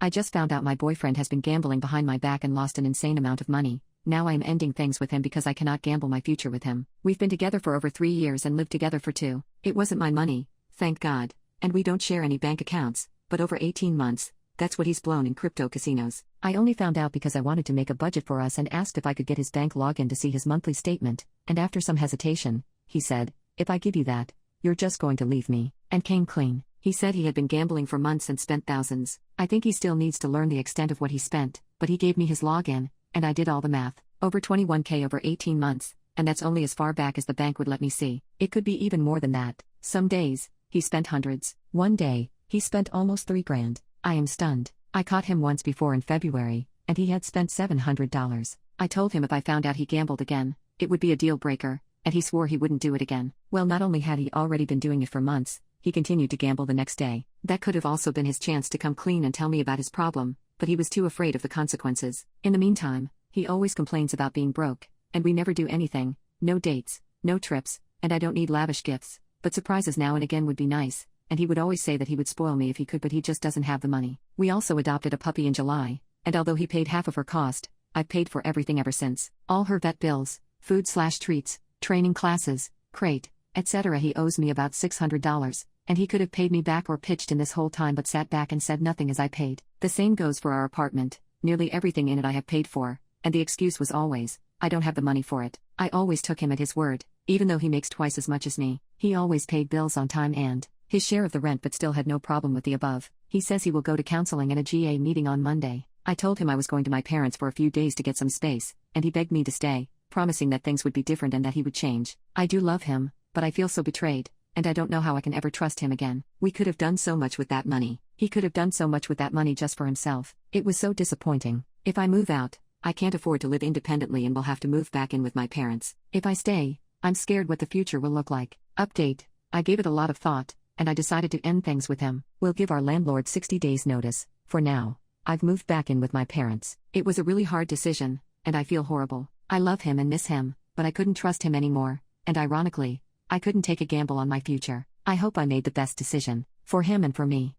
I just found out my boyfriend has been gambling behind my back and lost an insane amount of money. Now I am ending things with him because I cannot gamble my future with him. We've been together for over 3 years and lived together for 2. It wasn't my money, thank God, and we don't share any bank accounts, but over 18 months, that's what he's blown in crypto casinos. I only found out because I wanted to make a budget for us and asked if I could get his bank login to see his monthly statement, and after some hesitation, he said, "If I give you that, you're just going to leave me," and came clean. He said he had been gambling for months and spent thousands. I think he still needs to learn the extent of what he spent, but he gave me his login, and I did all the math. Over 21K over 18 months, and that's only as far back as the bank would let me see. It could be even more than that. Some days, he spent hundreds. One day, he spent almost 3 grand. I am stunned. I caught him once before in February, and he had spent $700. I told him if I found out he gambled again, it would be a deal breaker, and he swore he wouldn't do it again. Well, not only had he already been doing it for months, he continued to gamble the next day. That could have also been his chance to come clean and tell me about his problem, but he was too afraid of the consequences. In the meantime, he always complains about being broke, and we never do anything, no dates, no trips, and I don't need lavish gifts, but surprises now and again would be nice, and he would always say that he would spoil me if he could, but he just doesn't have the money. We also adopted a puppy in July, and although he paid half of her cost, I've paid for everything ever since. All her vet bills, food/treats, training classes, crate, etc. He owes me about $600, and he could have paid me back or pitched in this whole time but sat back and said nothing as I paid. The same goes for our apartment. Nearly everything in it I have paid for, and the excuse was always, I don't have the money for it. I always took him at his word, even though he makes twice as much as me. He always paid bills on time and his share of the rent but still had no problem with the above. He says he will go to counseling and a GA meeting on Monday. I told him I was going to my parents for a few days to get some space, and he begged me to stay, promising that things would be different and that he would change. I do love him, but I feel so betrayed, and I don't know how I can ever trust him again. We could have done so much with that money. He could have done so much with that money just for himself. It was so disappointing. If I move out, I can't afford to live independently and will have to move back in with my parents. If I stay, I'm scared what the future will look like. Update: I gave it a lot of thought, and I decided to end things with him. We'll give our landlord 60 days notice. For now, I've moved back in with my parents. It was a really hard decision, and I feel horrible. I love him and miss him, but I couldn't trust him anymore, and ironically, I couldn't take a gamble on my future. I hope I made the best decision, for him and for me.